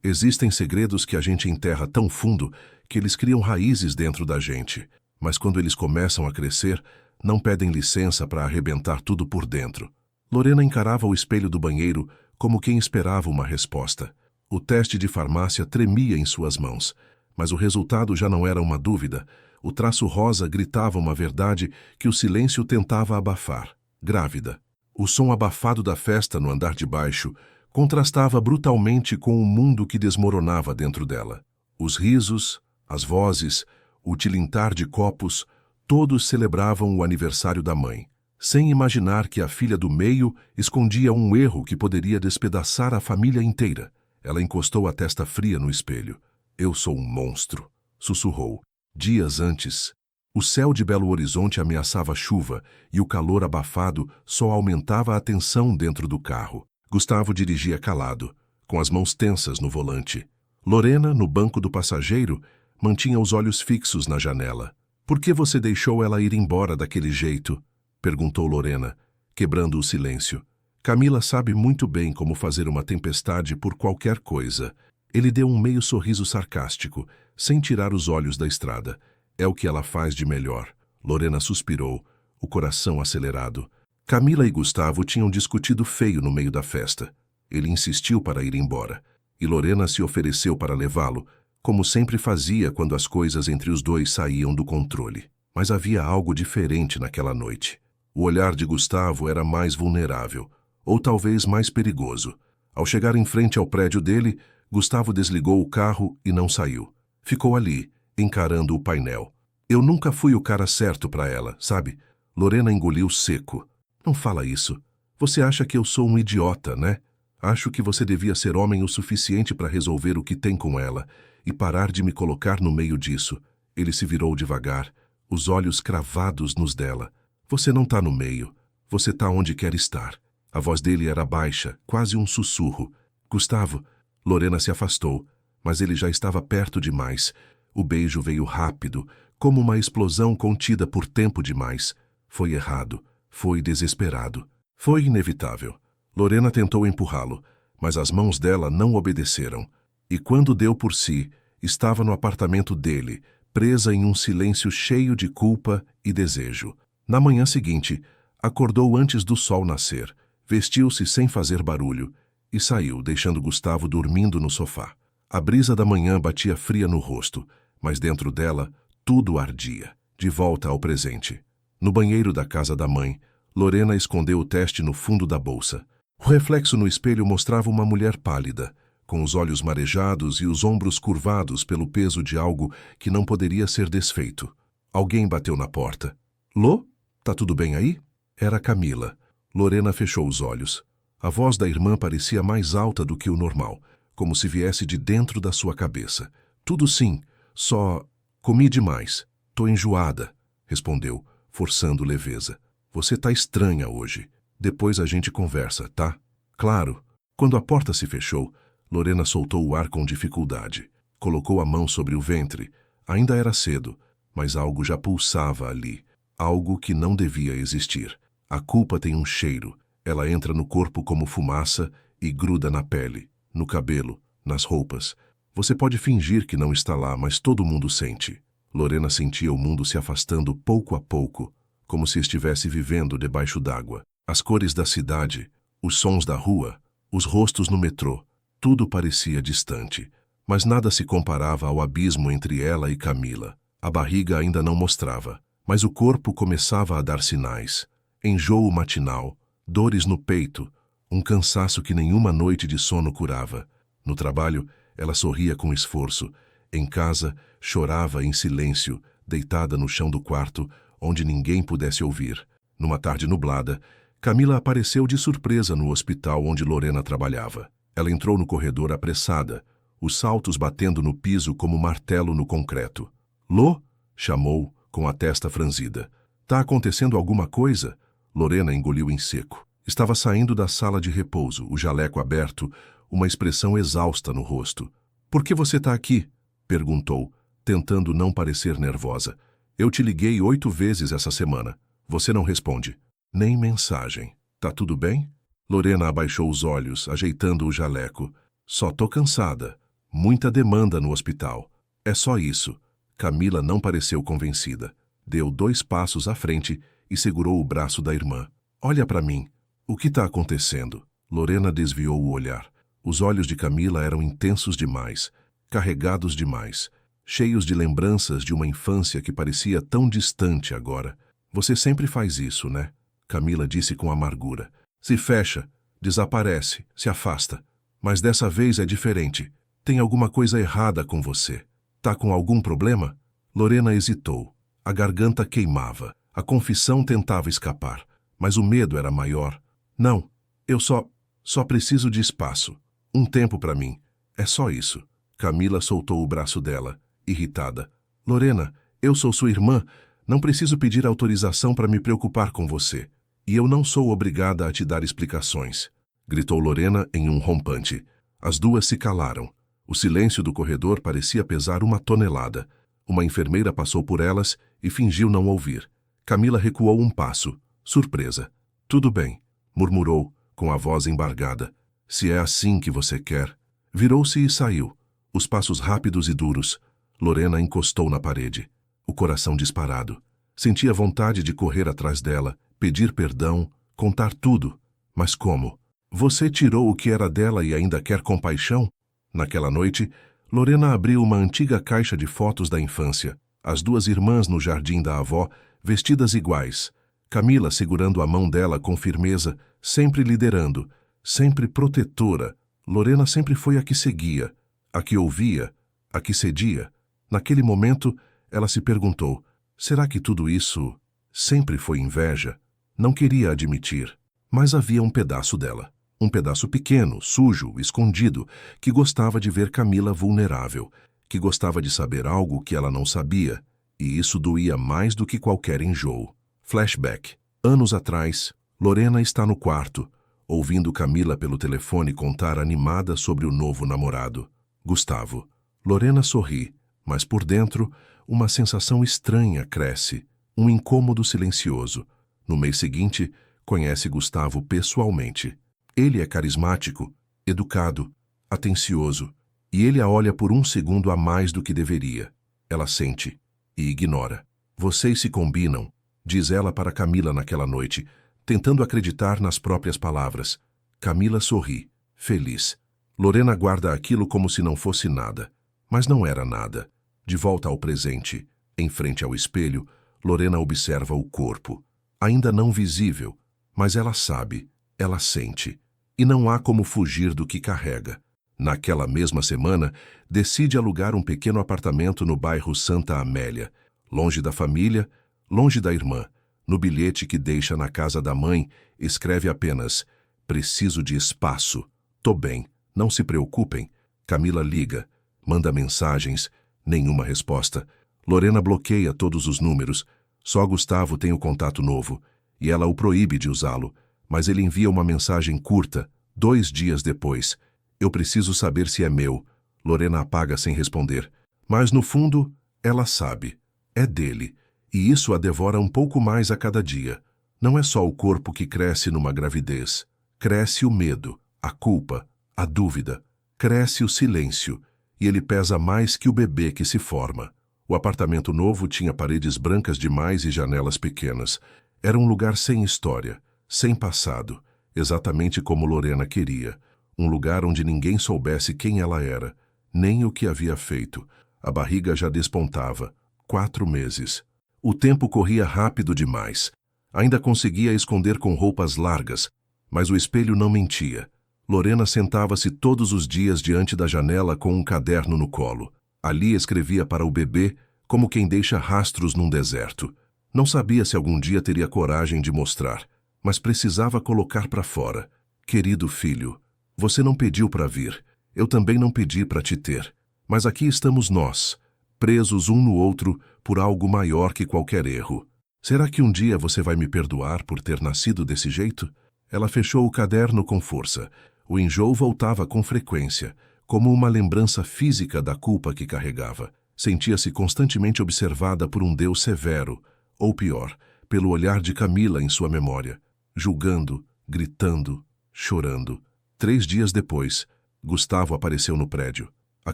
Existem segredos que a gente enterra tão fundo que eles criam raízes dentro da gente, mas quando eles começam a crescer, não pedem licença para arrebentar tudo por dentro. Lorena encarava o espelho do banheiro como quem esperava uma resposta. O teste de farmácia tremia em suas mãos, mas o resultado já não era uma dúvida. O traço rosa gritava uma verdade que o silêncio tentava abafar. Grávida. O som abafado da festa no andar de baixo contrastava brutalmente com o mundo que desmoronava dentro dela. Os risos, as vozes, o tilintar de copos, todos celebravam o aniversário da mãe, sem imaginar que a filha do meio escondia um erro que poderia despedaçar a família inteira. Ela encostou a testa fria no espelho. "Eu sou um monstro", sussurrou. Dias antes, o céu de Belo Horizonte ameaçava chuva e o calor abafado só aumentava a tensão dentro do carro. Gustavo dirigia calado, com as mãos tensas no volante. Lorena, no banco do passageiro, mantinha os olhos fixos na janela. "Por que você deixou ela ir embora daquele jeito?" perguntou Lorena, quebrando o silêncio. "Camila sabe muito bem como fazer uma tempestade por qualquer coisa." Ele deu um meio sorriso sarcástico, sem tirar os olhos da estrada. "É o que ela faz de melhor." Lorena suspirou, o coração acelerado. Camila e Gustavo tinham discutido feio no meio da festa. Ele insistiu para ir embora, e Lorena se ofereceu para levá-lo, como sempre fazia quando as coisas entre os dois saíam do controle. Mas havia algo diferente naquela noite. O olhar de Gustavo era mais vulnerável, ou talvez mais perigoso. Ao chegar em frente ao prédio dele, Gustavo desligou o carro e não saiu. Ficou ali, encarando o painel. "Eu nunca fui o cara certo para ela, sabe?" Lorena engoliu seco. "Não fala isso. Você acha que eu sou um idiota, né? Acho que você devia ser homem o suficiente para resolver o que tem com ela e parar de me colocar no meio disso." Ele se virou devagar, os olhos cravados nos dela. "Você não tá no meio. Você tá onde quer estar." A voz dele era baixa, quase um sussurro. "Gustavo." Lorena se afastou, mas ele já estava perto demais. O beijo veio rápido, como uma explosão contida por tempo demais. Foi errado. Foi desesperado. Foi inevitável. Lorena tentou empurrá-lo, mas as mãos dela não obedeceram. E quando deu por si, estava no apartamento dele, presa em um silêncio cheio de culpa e desejo. Na manhã seguinte, acordou antes do sol nascer, vestiu-se sem fazer barulho e saiu, deixando Gustavo dormindo no sofá. A brisa da manhã batia fria no rosto, mas dentro dela tudo ardia. De volta ao presente. No banheiro da casa da mãe, Lorena escondeu o teste no fundo da bolsa. O reflexo no espelho mostrava uma mulher pálida, com os olhos marejados e os ombros curvados pelo peso de algo que não poderia ser desfeito. Alguém bateu na porta. "Lô, tá tudo bem aí?" Era Camila. Lorena fechou os olhos. A voz da irmã parecia mais alta do que o normal, como se viesse de dentro da sua cabeça. "Tudo sim, só comi demais. Tô enjoada", respondeu, forçando leveza. "Você tá estranha hoje. Depois a gente conversa, tá?" "Claro." Quando a porta se fechou, Lorena soltou o ar com dificuldade. Colocou a mão sobre o ventre. Ainda era cedo, mas algo já pulsava ali. Algo que não devia existir. A culpa tem um cheiro. Ela entra no corpo como fumaça e gruda na pele, no cabelo, nas roupas. Você pode fingir que não está lá, mas todo mundo sente. Lorena sentia o mundo se afastando pouco a pouco, como se estivesse vivendo debaixo d'água. As cores da cidade, os sons da rua, os rostos no metrô, tudo parecia distante, mas nada se comparava ao abismo entre ela e Camila. A barriga ainda não mostrava, mas o corpo começava a dar sinais. Enjoo matinal, dores no peito, um cansaço que nenhuma noite de sono curava. No trabalho, ela sorria com esforço. Em casa, chorava em silêncio, deitada no chão do quarto, onde ninguém pudesse ouvir. Numa tarde nublada, Camila apareceu de surpresa no hospital onde Lorena trabalhava. Ela entrou no corredor apressada, os saltos batendo no piso como martelo no concreto. "Lô?" chamou, com a testa franzida. "Tá acontecendo alguma coisa?" Lorena engoliu em seco. Estava saindo da sala de repouso, o jaleco aberto, uma expressão exausta no rosto. "Por que você tá aqui?" perguntou, tentando não parecer nervosa. "Eu te liguei 8 vezes essa semana. Você não responde. Nem mensagem. Tá tudo bem?" Lorena abaixou os olhos, ajeitando o jaleco. "Só tô cansada." Muita demanda no hospital. É só isso. Camila não pareceu convencida. Deu 2 passos à frente e segurou o braço da irmã. Olha para mim. O que está acontecendo? Lorena desviou o olhar. Os olhos de Camila eram intensos demais, carregados demais, cheios de lembranças de uma infância que parecia tão distante agora. Você sempre faz isso, né? Camila disse com amargura. Se fecha, desaparece, se afasta. Mas dessa vez é diferente. Tem alguma coisa errada com você. Tá com algum problema? Lorena hesitou. A garganta queimava. A confissão tentava escapar. Mas o medo era maior. Não, eu só preciso de espaço. Um tempo para mim. É só isso. Camila soltou o braço dela, irritada. Lorena, eu sou sua irmã. Não preciso pedir autorização para me preocupar com você. E eu não sou obrigada a te dar explicações. Gritou Lorena em um rompante. As duas se calaram. O silêncio do corredor parecia pesar 1 tonelada. Uma enfermeira passou por elas e fingiu não ouvir. Camila recuou um passo, surpresa. Tudo bem, murmurou, com a voz embargada. Se é assim que você quer. Virou-se e saiu. Os passos rápidos e duros. Lorena encostou na parede. O coração disparado. Sentia vontade de correr atrás dela, pedir perdão, contar tudo. Mas como? Você tirou o que era dela e ainda quer compaixão? Naquela noite, Lorena abriu uma antiga caixa de fotos da infância. As 2 irmãs no jardim da avó, vestidas iguais. Camila segurando a mão dela com firmeza, sempre liderando, sempre protetora. Lorena sempre foi a que seguia, a que ouvia, a que cedia. Naquele momento, ela se perguntou, será que tudo isso sempre foi inveja? Não queria admitir, mas havia um pedaço dela. Um pedaço pequeno, sujo, escondido, que gostava de ver Camila vulnerável, que gostava de saber algo que ela não sabia, e isso doía mais do que qualquer enjoo. Flashback. Anos atrás, Lorena está no quarto, ouvindo Camila pelo telefone contar animada sobre o novo namorado, Gustavo. Lorena sorri, mas por dentro, uma sensação estranha cresce, um incômodo silencioso. No mês seguinte, conhece Gustavo pessoalmente. Ele é carismático, educado, atencioso, e ele a olha por 1 segundo a mais do que deveria. Ela sente e ignora. Vocês se combinam, diz ela para Camila naquela noite, tentando acreditar nas próprias palavras. Camila sorri, feliz. Lorena guarda aquilo como se não fosse nada. Mas não era nada. De volta ao presente, em frente ao espelho, Lorena observa o corpo. Ainda não visível, mas ela sabe, ela sente. E não há como fugir do que carrega. Naquela mesma semana, decide alugar um pequeno apartamento no bairro Santa Amélia, longe da família, longe da irmã. No bilhete que deixa na casa da mãe, escreve apenas: preciso de espaço. Tô bem, não se preocupem. Camila liga, manda mensagens, nenhuma resposta. Lorena bloqueia todos os números. Só Gustavo tem o contato novo, e ela o proíbe de usá-lo. Mas ele envia uma mensagem curta, 2 dias depois. Eu preciso saber se é meu. Lorena apaga sem responder. Mas no fundo, ela sabe. É dele. E isso a devora um pouco mais a cada dia. Não é só o corpo que cresce numa gravidez. Cresce o medo, a culpa, a dúvida. Cresce o silêncio. E ele pesa mais que o bebê que se forma. O apartamento novo tinha paredes brancas demais e janelas pequenas. Era um lugar sem história, sem passado, exatamente como Lorena queria. Um lugar onde ninguém soubesse quem ela era, nem o que havia feito. A barriga já despontava. 4 meses. O tempo corria rápido demais. Ainda conseguia esconder com roupas largas, mas o espelho não mentia. Lorena sentava-se todos os dias diante da janela com um caderno no colo. Ali escrevia para o bebê como quem deixa rastros num deserto. Não sabia se algum dia teria coragem de mostrar, mas precisava colocar para fora. Querido filho, você não pediu para vir. Eu também não pedi para te ter. Mas aqui estamos nós, presos um no outro por algo maior que qualquer erro. Será que um dia você vai me perdoar por ter nascido desse jeito? Ela fechou o caderno com força. O enjoo voltava com frequência, como uma lembrança física da culpa que carregava. Sentia-se constantemente observada por um Deus severo, ou pior, pelo olhar de Camila em sua memória, julgando, gritando, chorando. 3 dias depois, Gustavo apareceu no prédio. A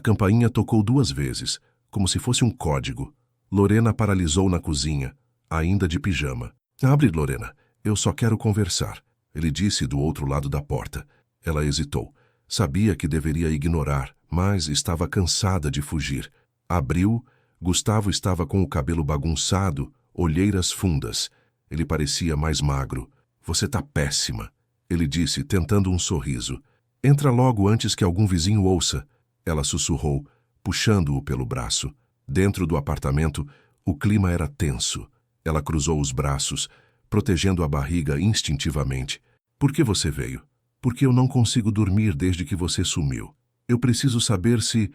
campainha tocou 2 vezes, como se fosse um código. Lorena paralisou na cozinha, ainda de pijama. Abre, Lorena. Eu só quero conversar, ele disse do outro lado da porta. Ela hesitou. Sabia que deveria ignorar, mas estava cansada de fugir. Abriu. Gustavo estava com o cabelo bagunçado, olheiras fundas. Ele parecia mais magro. Você tá péssima, ele disse, tentando um sorriso. Entra logo antes que algum vizinho ouça, ela sussurrou, puxando-o pelo braço. Dentro do apartamento, o clima era tenso. Ela cruzou os braços, protegendo a barriga instintivamente. Por que você veio? Porque eu não consigo dormir desde que você sumiu. Eu preciso saber se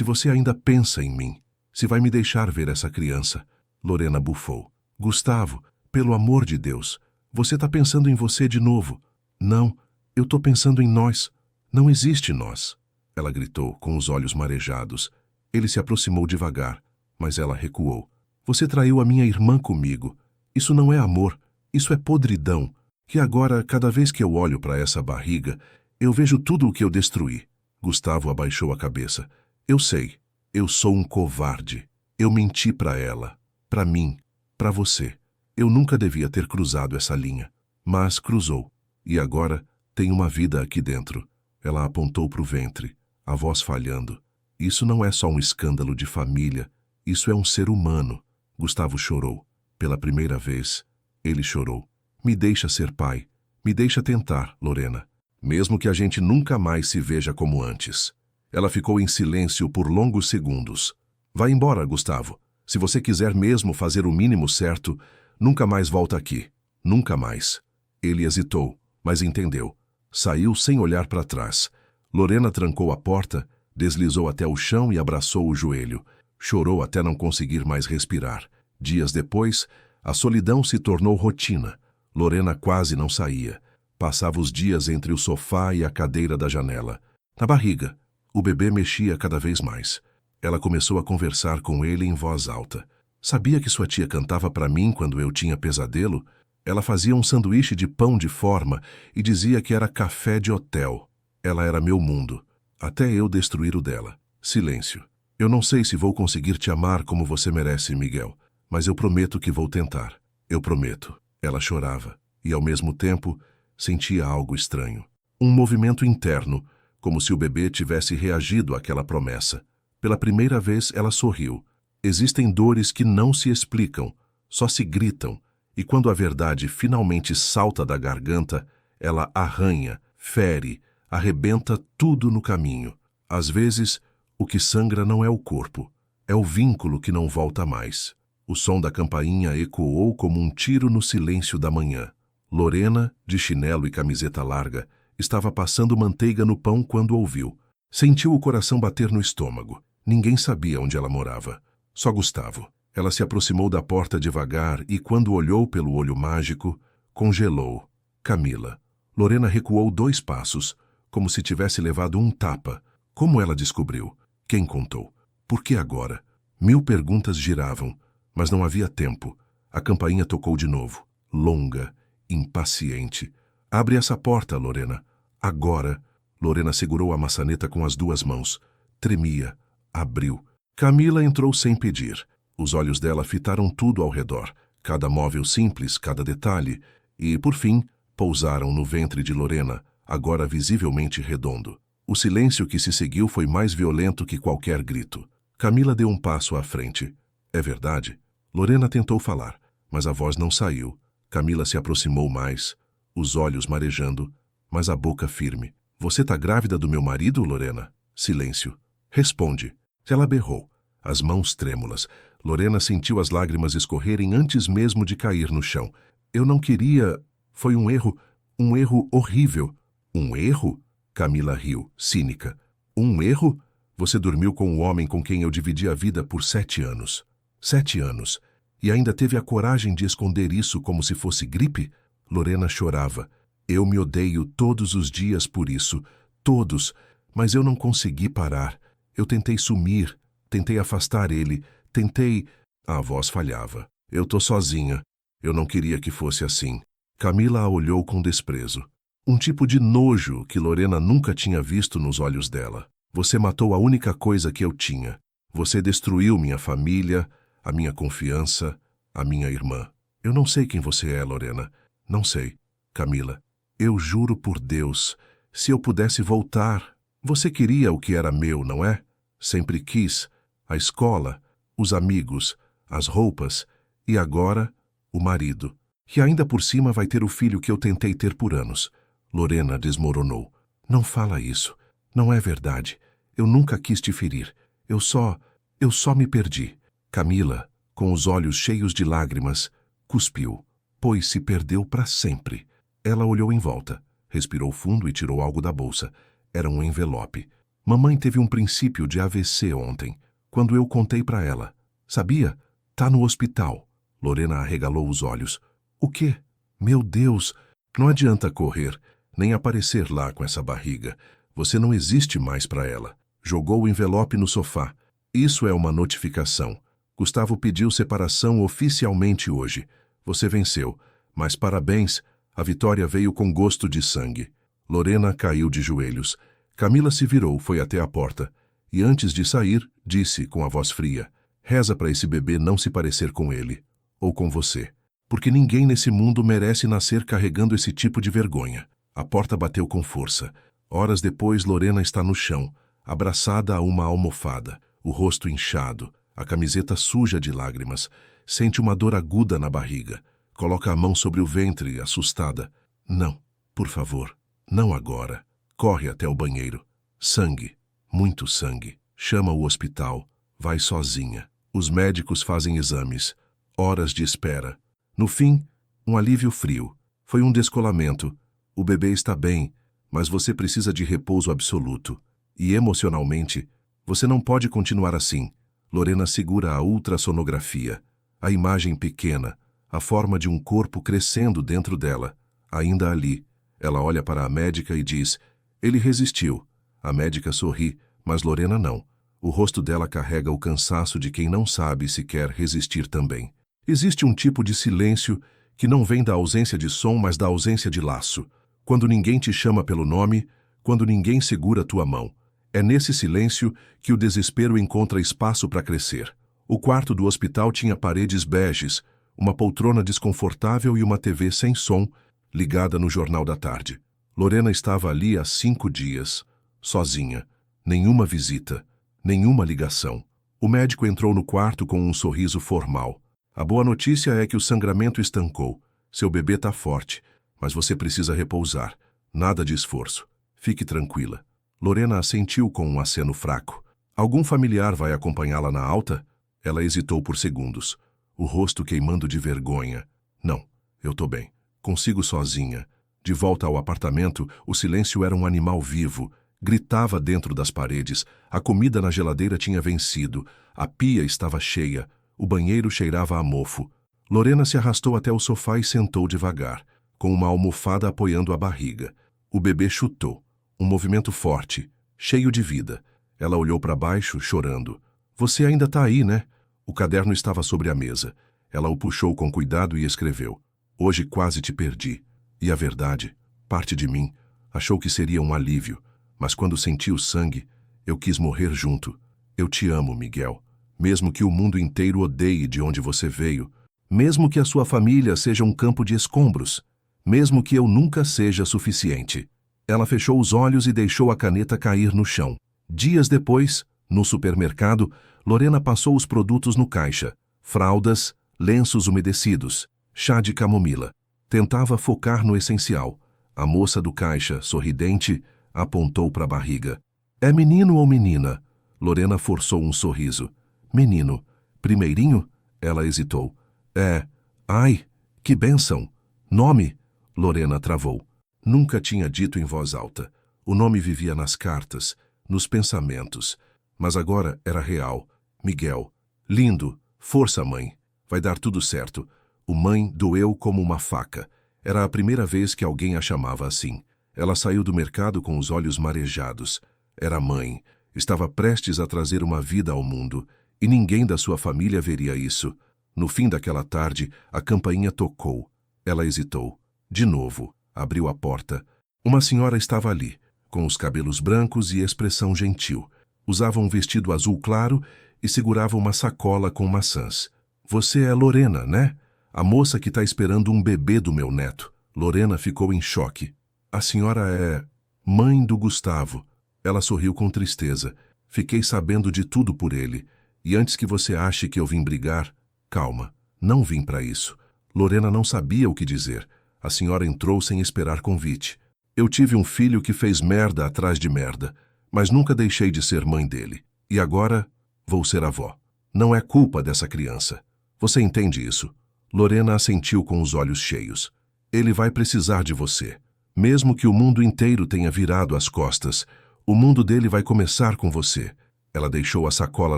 você ainda pensa em mim. Se vai me deixar ver essa criança. Lorena bufou. Gustavo, pelo amor de Deus, você tá pensando em você de novo. Não, eu tô pensando em nós. Não existe nós. Ela gritou, com os olhos marejados. Ele se aproximou devagar, mas ela recuou. Você traiu a minha irmã comigo. Isso não é amor, isso é podridão. Que agora, cada vez que eu olho para essa barriga, eu vejo tudo o que eu destruí. Gustavo abaixou a cabeça. Eu sei, eu sou um covarde. Eu menti para ela, para mim, para você. Eu nunca devia ter cruzado essa linha, mas cruzou. E agora tem uma vida aqui dentro. Ela apontou para o ventre, a voz falhando. Isso não é só um escândalo de família, isso é um ser humano. Gustavo chorou. Pela primeira vez, ele chorou. Me deixa ser pai. Me deixa tentar, Lorena. Mesmo que a gente nunca mais se veja como antes. Ela ficou em silêncio por longos segundos. Vai embora, Gustavo. Se você quiser mesmo fazer o mínimo certo, nunca mais volta aqui. Nunca mais. Ele hesitou, mas entendeu. Saiu sem olhar para trás. Lorena trancou a porta, deslizou até o chão e abraçou o joelho. Chorou até não conseguir mais respirar. Dias depois, a solidão se tornou rotina. Lorena quase não saía. Passava os dias entre o sofá e a cadeira da janela. Na barriga, o bebê mexia cada vez mais. Ela começou a conversar com ele em voz alta. Sabia que sua tia cantava para mim quando eu tinha pesadelo? Ela fazia um sanduíche de pão de forma e dizia que era café de hotel. Ela era meu mundo, até eu destruir o dela. Silêncio. Eu não sei se vou conseguir te amar como você merece, Miguel, mas eu prometo que vou tentar. Eu prometo. Ela chorava e, ao mesmo tempo, sentia algo estranho. Um movimento interno, como se o bebê tivesse reagido àquela promessa. Pela primeira vez, ela sorriu. Existem dores que não se explicam, só se gritam, e quando a verdade finalmente salta da garganta, ela arranha, fere, arrebenta tudo no caminho. Às vezes, o que sangra não é o corpo, é o vínculo que não volta mais. O som da campainha ecoou como um tiro no silêncio da manhã. Lorena, de chinelo e camiseta larga, estava passando manteiga no pão quando ouviu. Sentiu o coração bater no estômago. Ninguém sabia onde ela morava. Só Gustavo. Ela se aproximou da porta devagar e, quando olhou pelo olho mágico, congelou. Camila. Lorena recuou 2 passos, como se tivesse levado um tapa. Como ela descobriu? Quem contou? Por que agora? 1000 perguntas giravam, mas não havia tempo. A campainha tocou de novo. Longa, impaciente. Abre essa porta, Lorena. Agora. Lorena segurou a maçaneta com as 2 mãos. Tremia. Abriu. Camila entrou sem pedir. Os olhos dela fitaram tudo ao redor, cada móvel simples, cada detalhe, e, por fim, pousaram no ventre de Lorena, agora visivelmente redondo. O silêncio que se seguiu foi mais violento que qualquer grito. Camila deu um passo à frente. É verdade? Lorena tentou falar, mas a voz não saiu. Camila se aproximou mais, os olhos marejando, mas a boca firme. Você tá grávida do meu marido, Lorena? Silêncio. Responde. Ela berrou, as mãos trêmulas. Lorena sentiu as lágrimas escorrerem antes mesmo de cair no chão. Eu não queria... Foi um erro horrível. Um erro? Camila riu, cínica. Um erro? Você dormiu com o homem com quem eu dividi a vida por 7 anos. 7 anos. E ainda teve a coragem de esconder isso como se fosse gripe? Lorena chorava. Eu me odeio todos os dias por isso. Todos. Mas eu não consegui parar. Eu tentei sumir. Tentei afastar ele. Tentei... A voz falhava. Eu tô sozinha. Eu não queria que fosse assim. Camila a olhou com desprezo. Um tipo de nojo que Lorena nunca tinha visto nos olhos dela. Você matou a única coisa que eu tinha. Você destruiu minha família, a minha confiança, a minha irmã. Eu não sei quem você é, Lorena. Não sei. Camila, eu juro por Deus, se eu pudesse voltar... Você queria o que era meu, não é? Sempre quis. A escola, os amigos, as roupas e agora o marido. E ainda por cima vai ter o filho que eu tentei ter por anos. Lorena desmoronou. Não fala isso. Não é verdade. Eu nunca quis te ferir. Eu só me perdi. Camila, com os olhos cheios de lágrimas, cuspiu, pois se perdeu para sempre. Ela olhou em volta, respirou fundo e tirou algo da bolsa. Era um envelope. Mamãe teve um princípio de AVC ontem, quando eu contei para ela. Sabia? Tá no hospital. Lorena arregalou os olhos. O quê? Meu Deus! Não adianta correr, nem aparecer lá com essa barriga. Você não existe mais para ela. Jogou o envelope no sofá. Isso é uma notificação. Gustavo pediu separação oficialmente hoje. Você venceu. Mas parabéns, a vitória veio com gosto de sangue. Lorena caiu de joelhos. Camila se virou, foi até a porta. E antes de sair, disse com a voz fria: reza para esse bebê não se parecer com ele. Ou com você. Porque ninguém nesse mundo merece nascer carregando esse tipo de vergonha. A porta bateu com força. Horas depois, Lorena está no chão, abraçada a uma almofada, o rosto inchado, a camiseta suja de lágrimas. Sente uma dor aguda na barriga. Coloca a mão sobre o ventre, assustada. Não, por favor, não agora. Corre até o banheiro. Sangue, muito sangue. Chama o hospital. Vai sozinha. Os médicos fazem exames. Horas de espera. No fim, um alívio frio. Foi um descolamento. O bebê está bem, mas você precisa de repouso absoluto. E emocionalmente, você não pode continuar assim. Lorena segura a ultrassonografia. A imagem pequena, a forma de um corpo crescendo dentro dela. Ainda ali, ela olha para a médica e diz: ele resistiu. A médica sorri, mas Lorena não. O rosto dela carrega o cansaço de quem não sabe se quer resistir também. Existe um tipo de silêncio que não vem da ausência de som, mas da ausência de laço. Quando ninguém te chama pelo nome, quando ninguém segura tua mão. É nesse silêncio que o desespero encontra espaço para crescer. O quarto do hospital tinha paredes beges, uma poltrona desconfortável e uma TV sem som, ligada no Jornal da Tarde. Lorena estava ali há 5 dias, sozinha. Nenhuma visita, nenhuma ligação. O médico entrou no quarto com um sorriso formal. A boa notícia é que o sangramento estancou. Seu bebê está forte, mas você precisa repousar. Nada de esforço. Fique tranquila. Lorena assentiu com um aceno fraco. Algum familiar vai acompanhá-la na alta? Ela hesitou por segundos, o rosto queimando de vergonha. Não, eu tô bem. Consigo sozinha. De volta ao apartamento, o silêncio era um animal vivo. Gritava dentro das paredes. A comida na geladeira tinha vencido. A pia estava cheia. O banheiro cheirava a mofo. Lorena se arrastou até o sofá e sentou devagar, com uma almofada apoiando a barriga. O bebê chutou. Um movimento forte, cheio de vida. Ela olhou para baixo, chorando. Você ainda está aí, né? O caderno estava sobre a mesa. Ela o puxou com cuidado e escreveu: hoje quase te perdi. E a verdade, parte de mim, achou que seria um alívio. Mas quando senti o sangue, eu quis morrer junto. Eu te amo, Miguel. Mesmo que o mundo inteiro odeie de onde você veio. Mesmo que a sua família seja um campo de escombros. Mesmo que eu nunca seja suficiente. Ela fechou os olhos e deixou a caneta cair no chão. Dias depois, no supermercado, Lorena passou os produtos no caixa. Fraldas, lenços umedecidos, chá de camomila. Tentava focar no essencial. A moça do caixa, sorridente, apontou para a barriga. É menino ou menina? Lorena forçou um sorriso. Menino. Primeirinho? Ela hesitou. É. Ai, que bênção. Nome? Lorena travou. Nunca tinha dito em voz alta. O nome vivia nas cartas, nos pensamentos. Mas agora era real. Miguel. Lindo. Força, mãe. Vai dar tudo certo. O mãe doeu como uma faca. Era a primeira vez que alguém a chamava assim. Ela saiu do mercado com os olhos marejados. Era mãe. Estava prestes a trazer uma vida ao mundo. E ninguém da sua família veria isso. No fim daquela tarde, a campainha tocou. Ela hesitou. De novo. Abriu a porta. Uma senhora estava ali, com os cabelos brancos e expressão gentil. Usava um vestido azul claro e segurava uma sacola com maçãs. Você é Lorena, né? A moça que está esperando um bebê do meu neto. Lorena ficou em choque. A senhora é mãe do Gustavo. Ela sorriu com tristeza. Fiquei sabendo de tudo por ele. E antes que você ache que eu vim brigar, calma, não vim para isso. Lorena não sabia o que dizer. A senhora entrou sem esperar convite. Eu tive um filho que fez merda atrás de merda, mas nunca deixei de ser mãe dele. E agora vou ser avó. Não é culpa dessa criança. Você entende isso? Lorena assentiu com os olhos cheios. Ele vai precisar de você. Mesmo que o mundo inteiro tenha virado as costas, o mundo dele vai começar com você. Ela deixou a sacola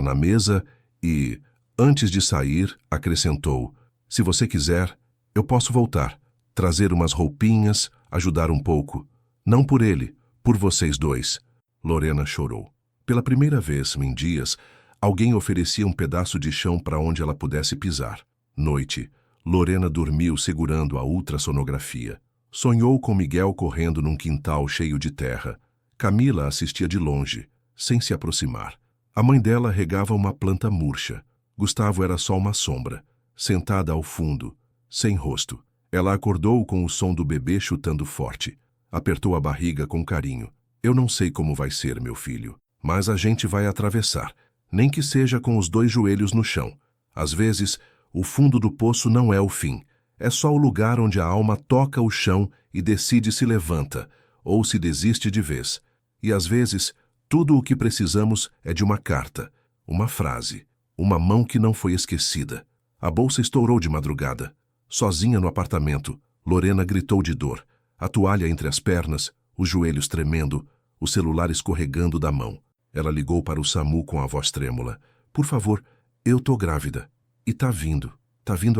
na mesa e, antes de sair, acrescentou: se você quiser, eu posso voltar, trazer umas roupinhas, ajudar um pouco. Não por ele, por vocês dois. Lorena chorou. Pela primeira vez em dias, alguém oferecia um pedaço de chão para onde ela pudesse pisar. Noite, Lorena dormiu segurando a ultrassonografia. Sonhou com Miguel correndo num quintal cheio de terra. Camila assistia de longe, sem se aproximar. A mãe dela regava uma planta murcha. Gustavo era só uma sombra, sentada ao fundo, sem rosto. Ela acordou com o som do bebê chutando forte. Apertou a barriga com carinho. Eu não sei como vai ser, meu filho, mas a gente vai atravessar, nem que seja com os 2 joelhos no chão. Às vezes, o fundo do poço não é o fim. É só o lugar onde a alma toca o chão e decide se levanta, ou se desiste de vez. E às vezes, tudo o que precisamos é de uma carta, uma frase, uma mão que não foi esquecida. A bolsa estourou de madrugada. Sozinha no apartamento, Lorena gritou de dor. A toalha entre as pernas, os joelhos tremendo, o celular escorregando da mão. Ela ligou para o SAMU com a voz trêmula. Por favor, eu tô grávida. E tá vindo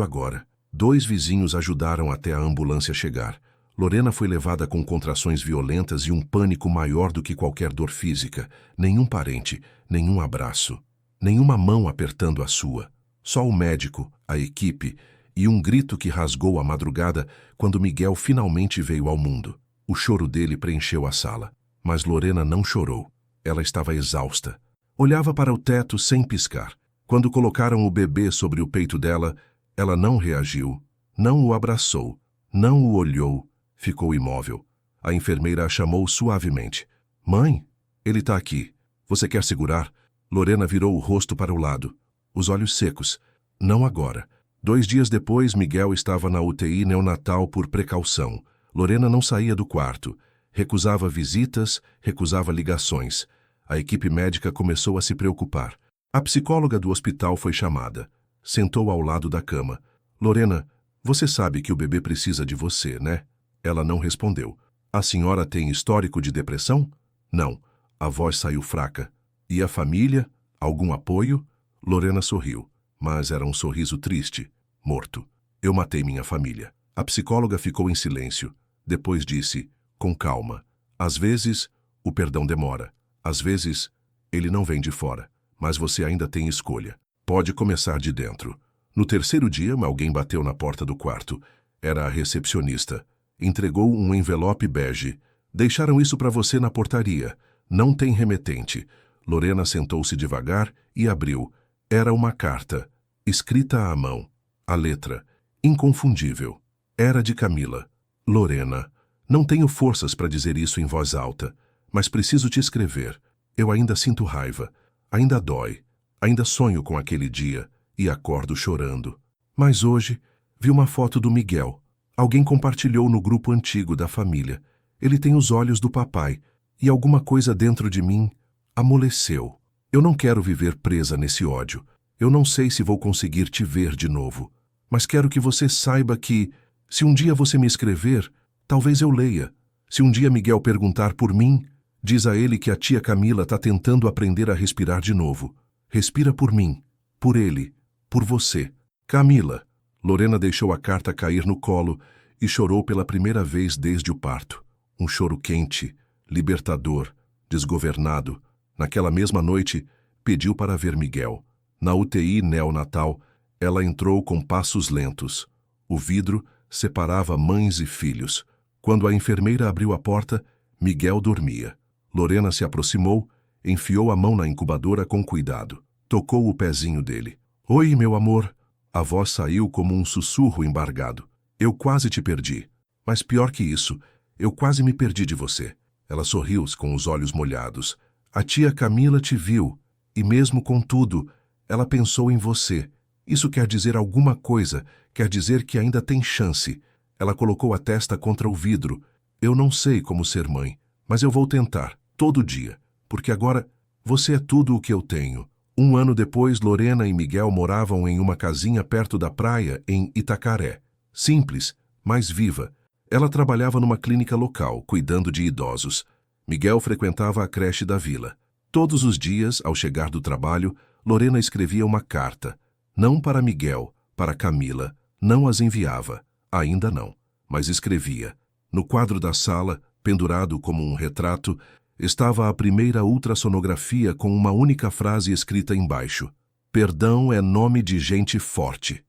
agora. 2 vizinhos ajudaram até a ambulância chegar. Lorena foi levada com contrações violentas e um pânico maior do que qualquer dor física. Nenhum parente, nenhum abraço, nenhuma mão apertando a sua. Só o médico, a equipe e um grito que rasgou a madrugada quando Miguel finalmente veio ao mundo. O choro dele preencheu a sala, mas Lorena não chorou. Ela estava exausta. Olhava para o teto sem piscar. Quando colocaram o bebê sobre o peito dela, ela não reagiu, não o abraçou, não o olhou, ficou imóvel. A enfermeira a chamou suavemente. Mãe, ele está aqui. Você quer segurar? Lorena virou o rosto para o lado, os olhos secos. Não agora. 2 dias depois, Miguel estava na UTI neonatal por precaução. Lorena não saía do quarto. Recusava visitas, recusava ligações. A equipe médica começou a se preocupar. A psicóloga do hospital foi chamada. Sentou ao lado da cama. Lorena, você sabe que o bebê precisa de você, né? Ela não respondeu. A senhora tem histórico de depressão? Não. A voz saiu fraca. E a família? Algum apoio? Lorena sorriu, mas era um sorriso triste, morto. Eu matei minha família. A psicóloga ficou em silêncio. Depois disse, com calma, às vezes, o perdão demora. Às vezes, ele não vem de fora. Mas você ainda tem escolha. Pode começar de dentro. No 3º dia, alguém bateu na porta do quarto. Era a recepcionista. Entregou um envelope bege. Deixaram isso para você na portaria. Não tem remetente. Lorena sentou-se devagar e abriu. Era uma carta, escrita à mão. A letra, inconfundível. Era de Camila. Lorena, não tenho forças para dizer isso em voz alta, mas preciso te escrever. Eu ainda sinto raiva. Ainda dói, ainda sonho com aquele dia e acordo chorando. Mas hoje vi uma foto do Miguel. Alguém compartilhou no grupo antigo da família. Ele tem os olhos do papai e alguma coisa dentro de mim amoleceu. Eu não quero viver presa nesse ódio. Eu não sei se vou conseguir te ver de novo. Mas quero que você saiba que, se um dia você me escrever, talvez eu leia. Se um dia Miguel perguntar por mim, diz a ele que a tia Camila está tentando aprender a respirar de novo. Respira por mim, por ele, por você. Camila. Lorena deixou a carta cair no colo e chorou pela primeira vez desde o parto. Um choro quente, libertador, desgovernado. Naquela mesma noite, pediu para ver Miguel. Na UTI neonatal, ela entrou com passos lentos. O vidro separava mães e filhos. Quando a enfermeira abriu a porta, Miguel dormia. Lorena se aproximou, enfiou a mão na incubadora com cuidado. Tocou o pezinho dele. Oi, meu amor. A voz saiu como um sussurro embargado. Eu quase te perdi. Mas pior que isso, eu quase me perdi de você. Ela sorriu com os olhos molhados. A tia Camila te viu, e mesmo com tudo, ela pensou em você. Isso quer dizer alguma coisa, quer dizer que ainda tem chance. Ela colocou a testa contra o vidro. Eu não sei como ser mãe, mas eu vou tentar, todo dia, porque agora você é tudo o que eu tenho. 1 ano depois, Lorena e Miguel moravam em uma casinha perto da praia, em Itacaré. Simples, mas viva. Ela trabalhava numa clínica local, cuidando de idosos. Miguel frequentava a creche da vila. Todos os dias, ao chegar do trabalho, Lorena escrevia uma carta. Não para Miguel, para Camila. Não as enviava. Ainda não. Mas escrevia. No quadro da sala, pendurado como um retrato, estava a primeira ultrassonografia com uma única frase escrita embaixo. Perdão é nome de gente forte.